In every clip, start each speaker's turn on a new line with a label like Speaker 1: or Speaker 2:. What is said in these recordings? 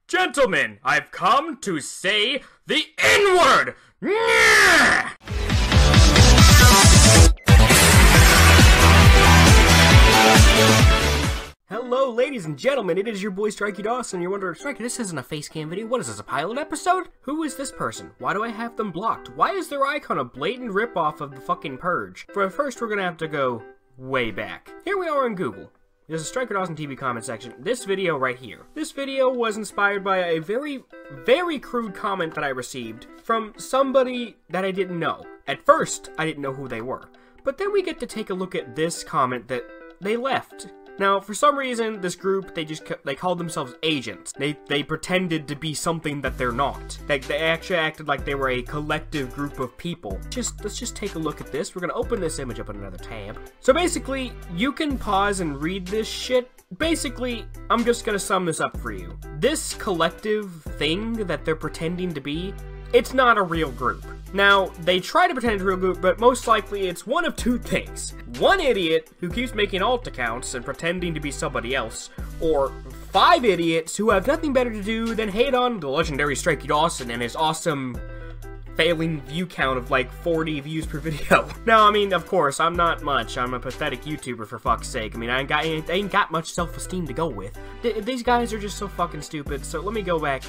Speaker 1: Gentlemen, I've come to say the N-word! Yeah! Hello, ladies and gentlemen, it is your boy Stryker Dawson. You're wondering, Stryker, this isn't a face cam video. What is this, a pilot episode? Who is this person? Why do I have them blocked? Why is their icon a blatant ripoff of the fucking Purge? For first, we're gonna have to go way back. Here we are on Google. There's a Stryker Dawson TV comment section. This video right here. This video was inspired by a very, very crude comment that I received from somebody that I didn't know. At first, I didn't know who they were. But then we get to take a look at this comment that they left. Now, for some reason, this group, they called themselves agents. They pretended to be something that they're not. They actually acted like they were a collective group of people. Let's just take a look at this. We're gonna open this image up in another tab. So basically, you can pause and read this shit. Basically, I'm just gonna sum this up for you. This collective thing that they're pretending to be, it's not a real group. Now, they try to pretend it's a real group, but most likely it's one of two things. One idiot who keeps making alt accounts and pretending to be somebody else, or 5 idiots who have nothing better to do than hate on the legendary Stryker Dawson and his awesome failing view count of like 40 views per video. Now, I mean, of course, I'm not much. I'm a pathetic YouTuber, for fuck's sake. I mean, I ain't got much self-esteem to go with. These guys are just so fucking stupid, so let me go back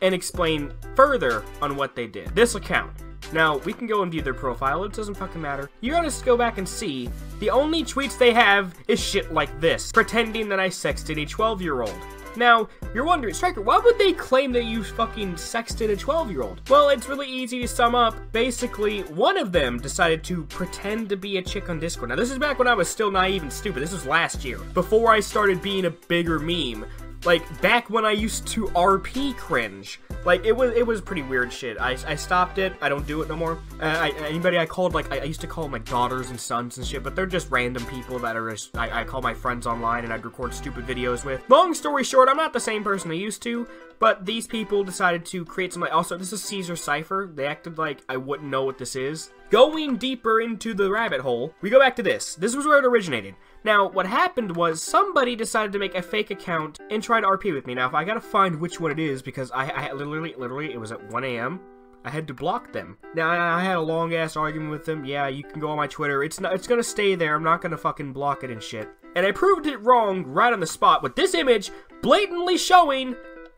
Speaker 1: and explain further on what they did. This account. Now, we can go and view their profile, it doesn't fucking matter. You gotta just go back and see, the only tweets they have is shit like this, pretending that I sexted a 12-year-old. Now, you're wondering, Stryker, why would they claim that you fucking sexted a 12-year-old? Well, it's really easy to sum up. Basically, one of them decided to pretend to be a chick on Discord. Now, this is back when I was still naive and stupid. This was last year, before I started being a bigger meme. Like, back when I used to RP cringe. Like, it was pretty weird shit. I stopped it. I don't do it no more. Anybody I called, like, I used to call them, like, daughters and sons and shit, but they're just random people that are just, I call my friends online and I'd record stupid videos with. Long story short, I'm not the same person I used to, but these people decided to create some, also, this is Caesar Cypher. They acted like I wouldn't know what this is. Going deeper into the rabbit hole, we go back to this. This was where it originated. Now, what happened was somebody decided to make a fake account and try to RP with me. Now, if I gotta find which one it is, because I literally, it was at 1 AM, I had to block them. Now, I had a long-ass argument with them. Yeah, you can go on my Twitter. It's gonna stay there. I'm not gonna fucking block it and shit. And I proved it wrong right on the spot with this image blatantly showing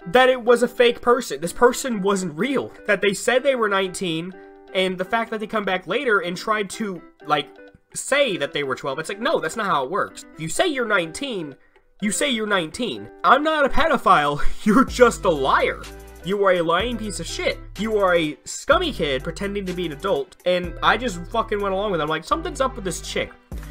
Speaker 1: that it was a fake person. This person wasn't real. That they said they were 19, and the fact that they come back later and tried to, like, say that they were 12. It's like, no, that's not how it works. If you say you're 19, you say you're 19. I'm not a pedophile, you're just a liar. You are a lying piece of shit. You are a scummy kid pretending to be an adult, and I just fucking went along with it. I'm like, something's up with this chick.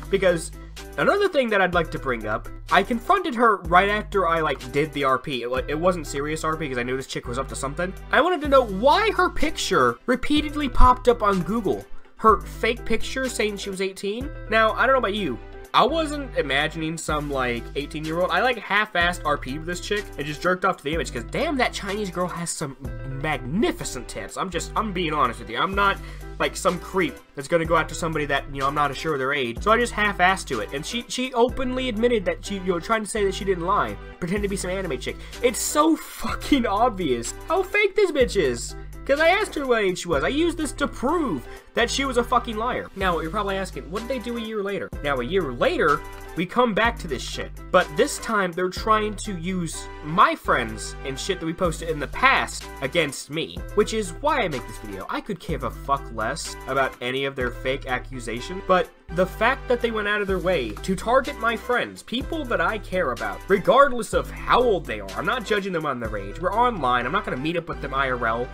Speaker 1: Because another thing that I'd like to bring up, I confronted her right after I, like, did the RP. It wasn't serious RP because I knew this chick was up to something. I wanted to know why her picture repeatedly popped up on Google. Her fake picture saying she was 18. Now, I don't know about you. I wasn't imagining some, like, 18-year-old. I, like, half-assed RP with this chick and just jerked off to the image because, damn, that Chinese girl has some magnificent tits. I'm being honest with you. I'm not, like, some creep that's gonna go after somebody that, you know, I'm not sure of their age. So I just half-assed to it. And she openly admitted that she, you know, trying to say that she didn't lie. Pretend to be some anime chick. It's so fucking obvious how fake this bitch is. Because I asked her what age she was. I used this to prove that she was a fucking liar. Now, you're probably asking, what did they do a year later? Now, a year later, we come back to this shit. But this time, they're trying to use my friends and shit that we posted in the past against me. Which is why I make this video. I could give a fuck less about any of their fake accusations. But the fact that they went out of their way to target my friends, people that I care about, regardless of how old they are. I'm not judging them on their age. We're online. I'm not going to meet up with them IRL.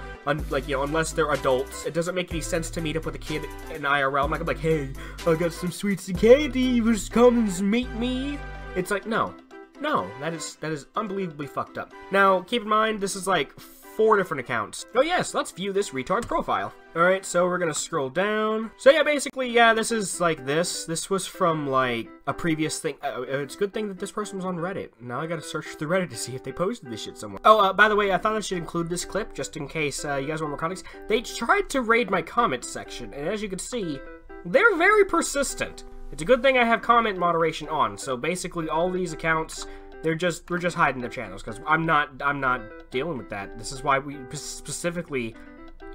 Speaker 1: Like, you know, unless they're adults. It doesn't make any sense to meet up with a kid in IRL. I'm not gonna be like, hey, I got some sweets and candy, you just come and meet me. It's like, no, that is unbelievably fucked up. Now, keep in mind, this is like 4 different accounts. Oh yes, let's view this retard profile. Alright, so we're gonna scroll down. So yeah, basically, yeah, this is like this. This was from, like, a previous thing. It's a good thing that this person was on Reddit. Now I gotta search through Reddit to see if they posted this shit somewhere. Oh, by the way, I thought I should include this clip, just in case you guys want more context. They tried to raid my comment section, and as you can see, they're very persistent. It's a good thing I have comment moderation on, so basically all these accounts we're just hiding their channels because I'm not dealing with that. This is why we specifically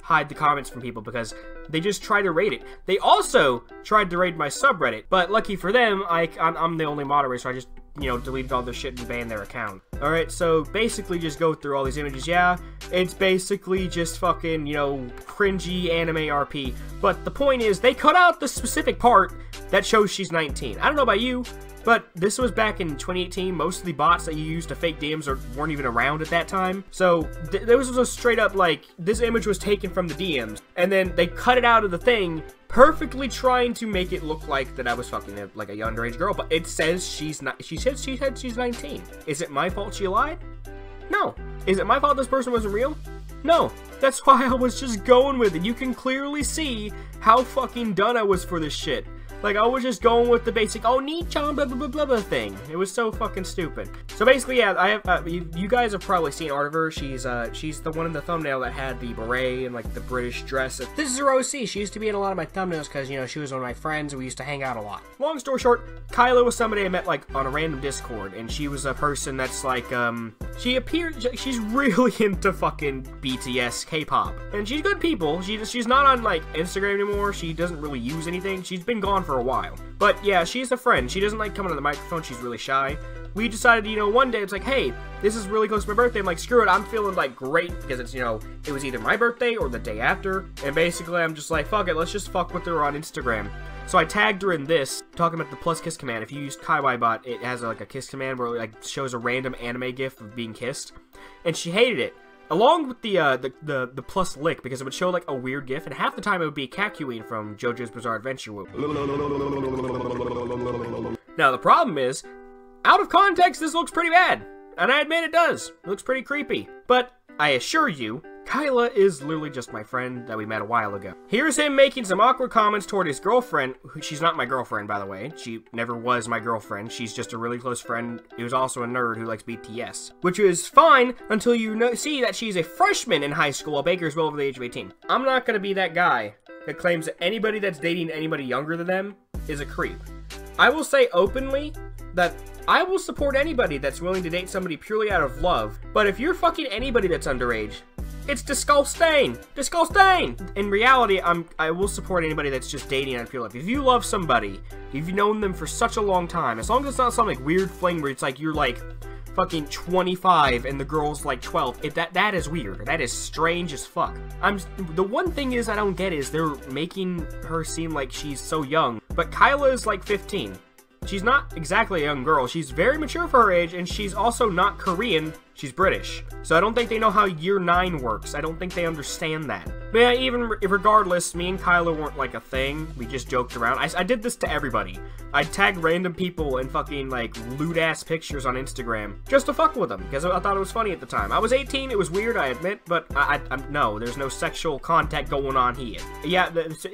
Speaker 1: hide the comments from people, because they just try to raid it. They also tried to raid my subreddit, but lucky for them, I'm the only moderator, so I just, you know, deleted all their shit and banned their account. Alright, so basically just go through all these images. Yeah, it's basically just fucking, you know, cringy anime RP. But the point is, they cut out the specific part that shows she's 19. I don't know about you, but this was back in 2018. Most of the bots that you used to fake DMs weren't even around at that time. So there was a straight up, like, this image was taken from the DMs, and then they cut it out of the thing, perfectly trying to make it look like that I was fucking like a underage girl, but it says she's not. She said she's 19. Is it my fault she lied? No. Is it my fault this person wasn't real? No. That's why I was just going with it. You can clearly see how fucking done I was for this shit. Like, I was just going with the basic, oh, Nichan, blah, blah, blah, blah, thing. It was so fucking stupid. So basically, yeah, I have, you guys have probably seen art of her. She's the one in the thumbnail that had the beret and, like, the British dress. This is her OC. She used to be in a lot of my thumbnails because, you know, she was one of my friends and we used to hang out a lot. Long story short, Kyla was somebody I met, like, on a random Discord, and she was a person that's, like, she's really into fucking BTS K-pop. And she's good people. She's not on, like, Instagram anymore. She doesn't really use anything. She's been gone for a while. But yeah, she's a friend. She doesn't like coming to the microphone. She's really shy. We decided, you know, one day it's like, hey, this is really close to my birthday. I'm like, screw it. I'm feeling like great because it's, you know, it was either my birthday or the day after. And basically I'm just like, fuck it. Let's just fuck with her on Instagram. So I tagged her in this, talking about the plus kiss command. If you use KaiWaiBot, it has like a kiss command where it like shows a random anime gif of being kissed. And she hated it. Along with the plus lick, because it would show like a weird gif, and half the time it would be Kakyoin from JoJo's Bizarre Adventure. Now the problem is, out of context, this looks pretty bad, and I admit it does. It looks pretty creepy, but I assure you, Kyla is literally just my friend that we met a while ago. Here's him making some awkward comments toward his girlfriend. She's not my girlfriend, by the way. She never was my girlfriend. She's just a really close friend who's also a nerd who likes BTS. Which is fine until you see that she's a freshman in high school while Baker's well over the age of 18. I'm not gonna be that guy that claims that anybody that's dating anybody younger than them is a creep. I will say openly that I will support anybody that's willing to date somebody purely out of love, but if you're fucking anybody that's underage, it's disgusting! Disgusting! In reality, I will support anybody that's just dating out of pure love. If you love somebody, if you've known them for such a long time, as long as it's not some like weird fling where it's like you're like fucking 25 and the girl's like 12, that is weird. That is strange as fuck. The one thing is I don't get is they're making her seem like she's so young, but Kyla is like 15. She's not exactly a young girl. She's very mature for her age, and she's also not Korean. She's British. So I don't think they know how year 9 works. I don't think they understand that. But yeah, even regardless, me and Kyla weren't like a thing. We just joked around. I did this to everybody. I'd tag random people in fucking like lewd-ass pictures on Instagram just to fuck with them, because I thought it was funny at the time. I was 18, it was weird, I admit, but no, there's no sexual contact going on here. Yeah,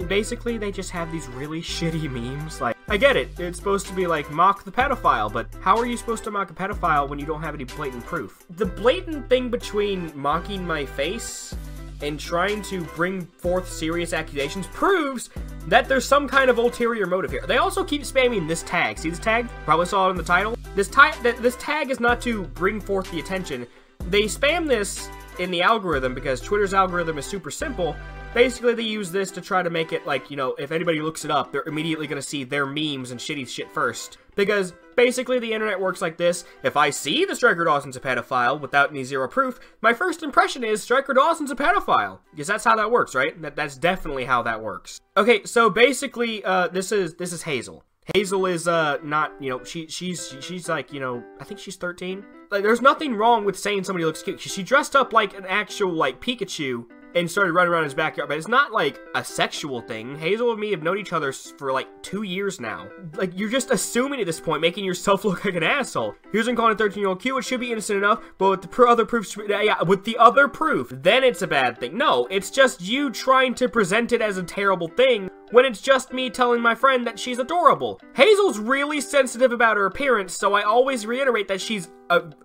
Speaker 1: basically they just have these really shitty memes. Like, I get it, it's supposed to be like mock the pedophile, but how are you supposed to mock a pedophile when you don't have any blatant proof? The blatant thing between mocking my face and trying to bring forth serious accusations proves that there's some kind of ulterior motive here. They also keep spamming this tag. See this tag? Probably saw it in the title. This tag is not to bring forth the attention. They spam this in the algorithm because Twitter's algorithm is super simple. Basically, they use this to try to make it like, you know, if anybody looks it up, they're immediately going to see their memes and shitty shit first. Because basically the internet works like this. If I see the Stryker Dawson's a pedophile without any zero proof, my first impression is Stryker Dawson's a pedophile. Because that's how that works, right? That's definitely how that works. Okay, so basically, this is Hazel. Hazel is, not, you know, she's like, you know, I think she's 13. Like, there's nothing wrong with saying somebody looks cute. She dressed up like an actual, like, Pikachu and started running around his backyard, but it's not like a sexual thing. Hazel and me have known each other for like 2 years now. Like, you're just assuming at this point, making yourself look like an asshole. Here's him calling a 13-year-old cute, it should be innocent enough, but with the other proof, yeah, with the other proof, then it's a bad thing. No, it's just you trying to present it as a terrible thing when it's just me telling my friend that she's adorable. Hazel's really sensitive about her appearance, so I always reiterate that she's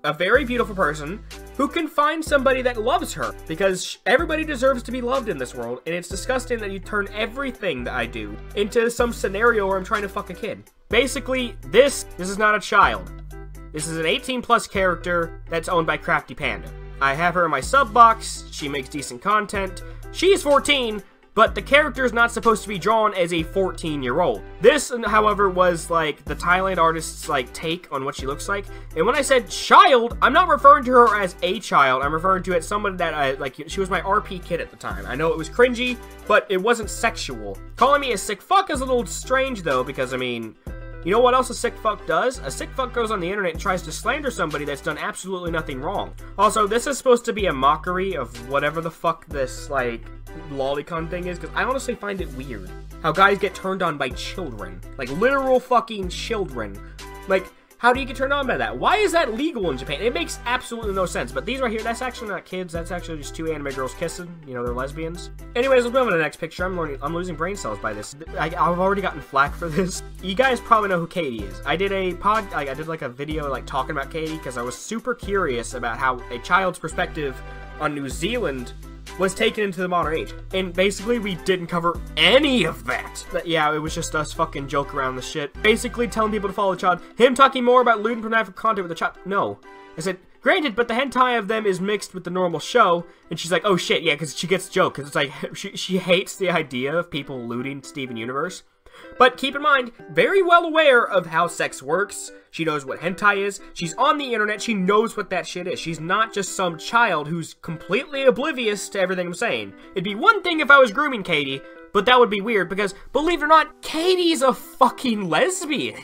Speaker 1: a very beautiful person who can find somebody that loves her, because everybody deserves to be loved in this world, and it's disgusting that you turn everything that I do into some scenario where I'm trying to fuck a kid. Basically, this is not a child. This is an 18+ character that's owned by Crafty Panda. I have her in my sub box. She makes decent content. She's 14, but the character is not supposed to be drawn as a 14-year-old. This, however, was like the Thailand artist's like take on what she looks like. And when I said child, I'm not referring to her as a child. I'm referring to it as someone that I like. She was my RP kid at the time. I know it was cringy, but it wasn't sexual. Calling me a sick fuck is a little strange though, because I mean, you know what else a sick fuck does? A sick fuck goes on the internet and tries to slander somebody that's done absolutely nothing wrong. Also, this is supposed to be a mockery of whatever the fuck this, like, lolicon thing is, because I honestly find it weird how guys get turned on by children. Like, literal fucking children. Like, how do you get turned on by that? Why is that legal in Japan? It makes absolutely no sense. But these right here, that's actually not kids. That's actually just two anime girls kissing. You know, they're lesbians. Anyways, let's move on to the next picture. I'm losing brain cells by this. I've already gotten flack for this. You guys probably know who Katie is. I did a I did like a video like talking about Katie because I was super curious about how a child's perspective on New Zealand was taken into the modern age. And basically, we didn't cover any of that. But yeah, it was just us fucking joke around the shit. Basically, telling people to follow the child. Him talking more about lewd and pornographic content with the child. No. I said, granted, but the hentai of them is mixed with the normal show. And she's like, oh shit, yeah, because she gets the joke. Because it's like, she hates the idea of people looting Steven Universe. But keep in mind, very well aware of how sex works. She knows what hentai is. She's on the internet. She knows what that shit is. She's not just some child who's completely oblivious to everything I'm saying. It'd be one thing if I was grooming Katie, but that would be weird because, believe it or not, Katie's a fucking lesbian.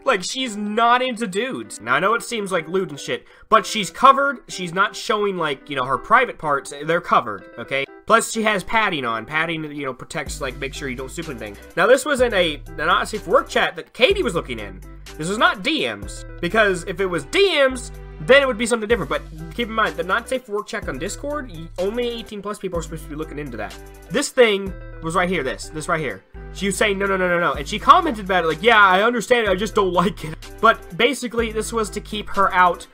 Speaker 1: Like, she's not into dudes. Now, I know it seems like lewd and shit, but she's covered. She's not showing, like, you know, her private parts. They're covered, okay? Plus, she has padding on. Padding, you know, protects, like, make sure you don't stupid anything. Now, this was in a not safe for work chat that Katie was looking in. This was not DMs, because if it was DMs, then it would be something different. But keep in mind, the not safe for work check on Discord, only 18+ people are supposed to be looking into that. This thing was right here, this right here. She was saying, no. And she commented about it like, yeah, I understand it, I just don't like it. But basically, this was to keep her out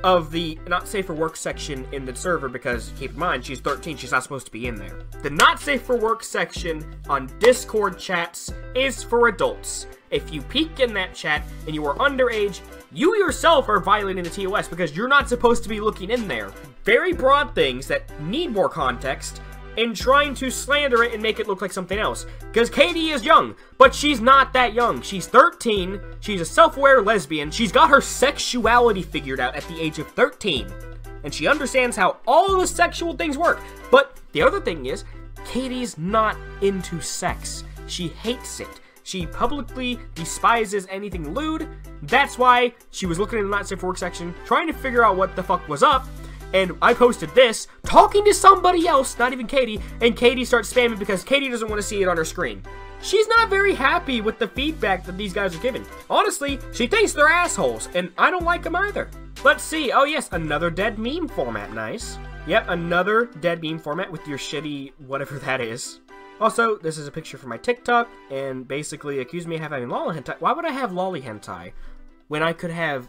Speaker 1: of the not safe for work section in the server because, keep in mind, she's 13, she's not supposed to be in there. The not safe for work section on Discord chats is for adults. If you peek in that chat and you are underage, you yourself are violating the TOS because you're not supposed to be looking in there. Very broad things that need more context and trying to slander it and make it look like something else. Because Katie is young, but she's not that young. She's 13, she's a self-aware lesbian, she's got her sexuality figured out at the age of 13. And she understands how all the sexual things work. But the other thing is, Katie's not into sex. She hates it. She publicly despises anything lewd. That's why she was looking in the not safe for work section, trying to figure out what the fuck was up. And I posted this, talking to somebody else, not even Katie, and Katie starts spamming because Katie doesn't want to see it on her screen. She's not very happy with the feedback that these guys are giving. Honestly, she thinks they're assholes, and I don't like them either. Let's see. Oh yes, another dead meme format. Nice. Yep, another dead meme format with your shitty whatever that is. Also, this is a picture from my TikTok, and basically accused me of having lolly hentai. Why would I have lolly hentai when I could have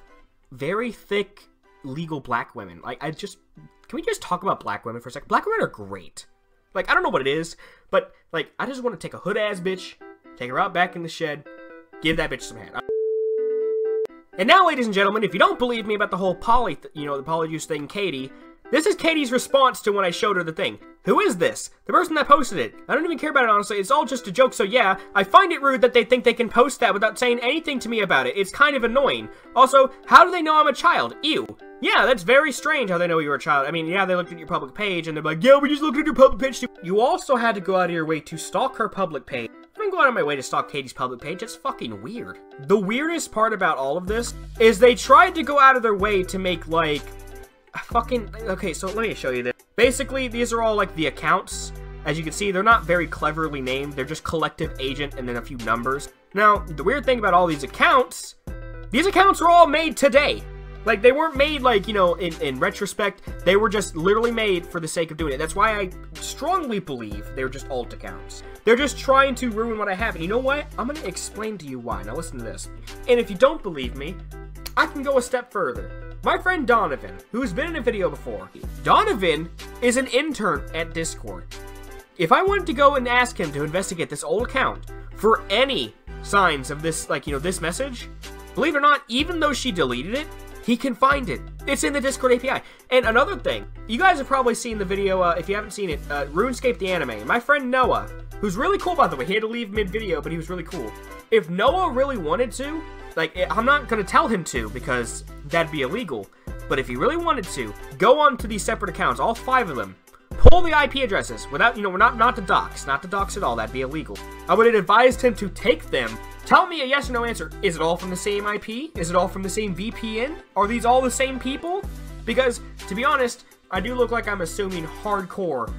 Speaker 1: very thick legal black women? Like, can we just talk about black women for a second? Black women are great. Like, I don't know what it is, but, like, I just want to take a hood-ass bitch, take her out back in the shed, give that bitch some head. And now, ladies and gentlemen, if you don't believe me about the whole the polyjuice thing, Katie, this is Katie's response to when I showed her the thing. Who is this? The person that posted it. I don't even care about it, honestly. It's all just a joke, so yeah, I find it rude that they think they can post that without saying anything to me about it. It's kind of annoying. Also, how do they know I'm a child? Ew. Yeah, that's very strange how they know you're a child. I mean, yeah, they looked at your public page, and they're like, yeah, we just looked at your public page too. You also had to go out of your way to stalk her public page. I don't go out of my way to stalk Katie's public page. That's fucking weird. The weirdest part about all of this is they tried to go out of their way to make, like, okay, so let me show you this. Basically, these are all, like, the accounts. As you can see, they're not very cleverly named. They're just collective agent and then a few numbers. Now, the weird thing about all these accounts were all made today. Like, they weren't made, like, you know, in retrospect. They were just literally made for the sake of doing it. That's why I strongly believe they were just alt accounts. They're just trying to ruin what I have. And you know what? I'm going to explain to you why. Now, listen to this. And if you don't believe me, I can go a step further. My friend Donovan, who's been in a video before, Donovan is an intern at Discord. If I wanted to go and ask him to investigate this old account for any signs of this, like, you know, this message, believe it or not, even though she deleted it, he can find it. It's in the Discord API. And another thing, you guys have probably seen the video, if you haven't seen it, RuneScape the anime. My friend Noah, who's really cool, by the way, he had to leave mid-video, but he was really cool. If Noah really wanted to, like, I'm not going to tell him to, because that'd be illegal. But if he really wanted to, go on to these separate accounts, all 5 of them. Pull the IP addresses without, you know, not to dox at all, that'd be illegal. I would have advised him to take them. Tell me a yes or no answer. Is it all from the same IP? Is it all from the same VPN? Are these all the same people? Because, to be honest, I do look like I'm assuming hardcore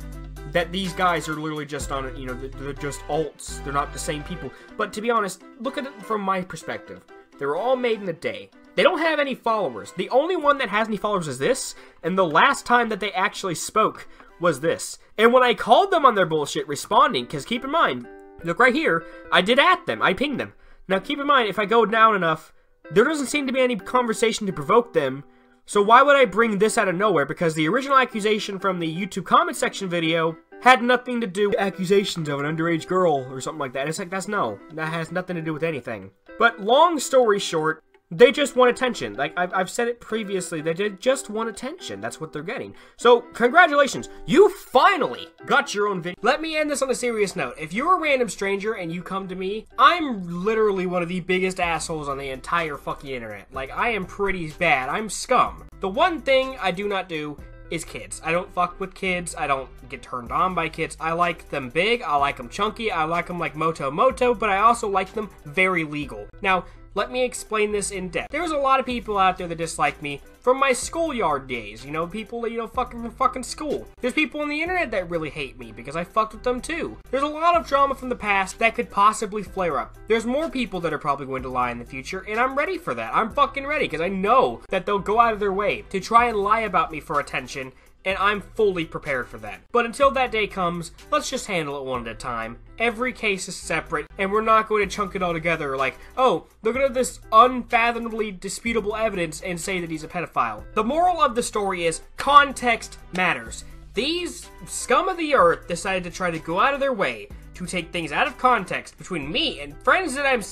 Speaker 1: that these guys are literally just on, you know, they're just alts. They're not the same people. But to be honest, look at it from my perspective. They were all made in a day. They don't have any followers. The only one that has any followers is this, and the last time that they actually spoke was this. And when I called them on their bullshit responding, because keep in mind, look right here, I did at them, I pinged them. Now keep in mind, if I go down enough, there doesn't seem to be any conversation to provoke them, so why would I bring this out of nowhere? Because the original accusation from the YouTube comment section video had nothing to do with accusations of an underage girl or something like that. It's like, that has nothing to do with anything. But long story short, they just want attention. Like, I've said it previously, they just want attention. That's what they're getting. So, congratulations. You finally got your own video. Let me end this on a serious note. If you're a random stranger and you come to me, I'm literally one of the biggest assholes on the entire fucking internet. Like, I am pretty bad. I'm scum. The one thing I do not do is kids. I don't fuck with kids. I don't get turned on by kids. I like them big. I like them chunky. I like them like Moto, but I also like them very legal. Now, let me explain this in depth. There's a lot of people out there that dislike me from my schoolyard days. You know, people that, you know, fucking school. There's people on the internet that really hate me because I fucked with them too. There's a lot of drama from the past that could possibly flare up. There's more people that are probably going to lie in the future, and I'm ready for that. I'm fucking ready because I know that they'll go out of their way to try and lie about me for attention, and I'm fully prepared for that. But until that day comes, let's just handle it one at a time. Every case is separate, and we're not going to chunk it all together like, oh, look at this unfathomably disputable evidence and say that he's a pedophile. The moral of the story is, context matters. These scum of the earth decided to try to go out of their way to take things out of context between me and friends that I'm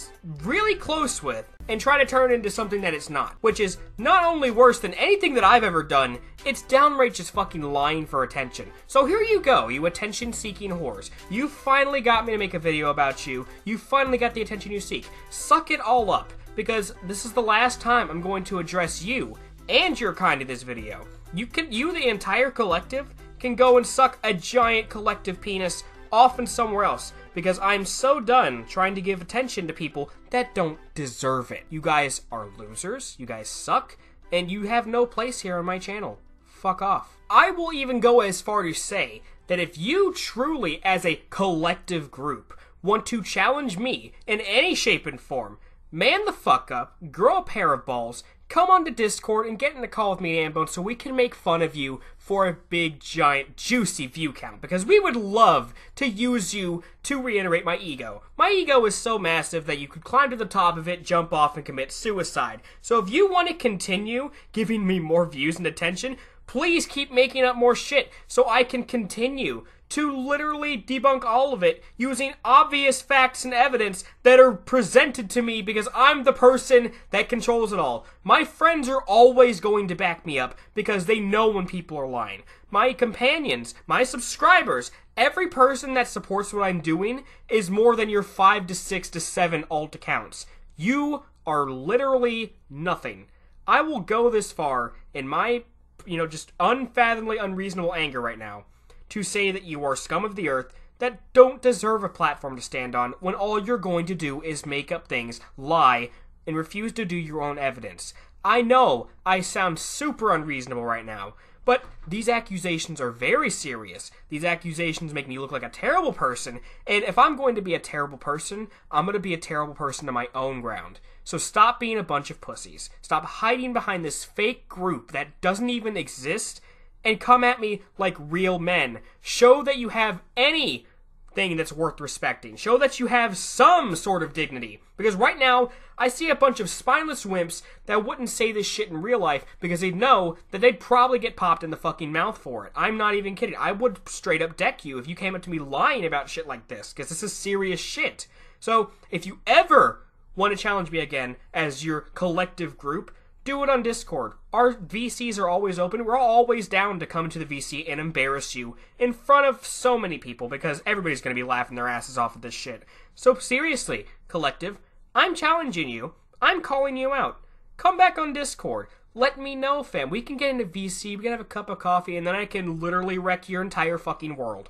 Speaker 1: really close with and try to turn it into something that it's not. Which is not only worse than anything that I've ever done, it's downright just fucking lying for attention. So here you go, you attention-seeking whores. You finally got me to make a video about you. You finally got the attention you seek. Suck it all up, because this is the last time I'm going to address you and your kind in this video. You, the entire collective, can go and suck a giant collective penis off and somewhere else, because I'm so done trying to give attention to people that don't deserve it. You guys are losers, you guys suck, and you have no place here on my channel. Fuck off. I will even go as far to say that if you truly, as a collective group, want to challenge me in any shape and form, man the fuck up, grow a pair of balls, come onto Discord and get in a call with me and Ambone so we can make fun of you for a big, giant, juicy view count. Because we would love to use you to reiterate my ego. My ego is so massive that you could climb to the top of it, jump off, and commit suicide. So if you want to continue giving me more views and attention, please keep making up more shit so I can continue to literally debunk all of it using obvious facts and evidence that are presented to me because I'm the person that controls it all. My friends are always going to back me up because they know when people are lying. My companions, my subscribers, every person that supports what I'm doing is more than your 5 to 6 to 7 alt accounts. You are literally nothing. I will go this far in my, just unfathomably unreasonable anger right now to say that you are scum of the earth that don't deserve a platform to stand on when all you're going to do is make up things, lie, and refuse to do your own evidence. I know I sound super unreasonable right now, but these accusations are very serious. These accusations make me look like a terrible person, and if I'm going to be a terrible person, I'm going to be a terrible person on my own ground. So stop being a bunch of pussies. Stop hiding behind this fake group that doesn't even exist, and come at me like real men. Show that you have anything that's worth respecting. Show that you have some sort of dignity. Because right now, I see a bunch of spineless wimps that wouldn't say this shit in real life because they'd know that they'd probably get popped in the fucking mouth for it. I'm not even kidding. I would straight up deck you if you came up to me lying about shit like this, because this is serious shit. So if you ever want to challenge me again as your collective group, do it on Discord. Our VCs are always open. We're always down to come to the VC and embarrass you in front of so many people because everybody's going to be laughing their asses off at this shit. So seriously, collective, I'm challenging you. I'm calling you out. Come back on Discord. Let me know, fam. We can get into VC, we can have a cup of coffee, and then I can literally wreck your entire fucking world.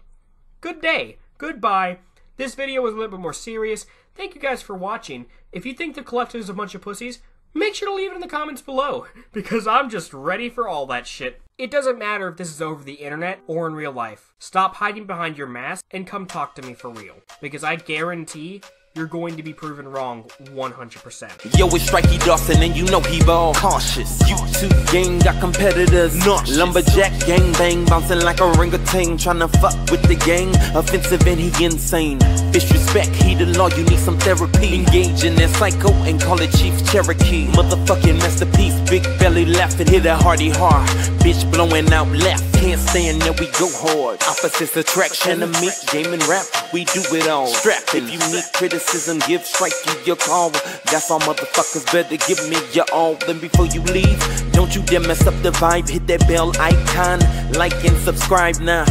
Speaker 1: Good day. Goodbye. This video was a little bit more serious. Thank you guys for watching. If you think the collective is a bunch of pussies, make sure to leave it in the comments below, because I'm just ready for all that shit. It doesn't matter if this is over the internet or in real life. Stop hiding behind your mask and come talk to me for real, because I guarantee you're going to be proven wrong 100%.
Speaker 2: Yo, it's Strikey Dawson and you know he ball cautious. YouTube gang got competitors nauseous. Lumberjack gang bang bouncing like a orangutan, tryna fuck with the gang, offensive and he insane. Disrespect, he the law, you need some therapy. Engage in that psycho and call it Chief Cherokee. Motherfucking masterpiece, big belly laughing, hit a hearty hard. Bitch blowing out left, can't stand there, we go hard. Opposites attract, enemy, game and rap, we do it all. Strap, if you need criticism, give Strikey your call. That's all motherfuckers, better give me your all. Then before you leave, don't you dare mess up the vibe. Hit that bell icon, like and subscribe now.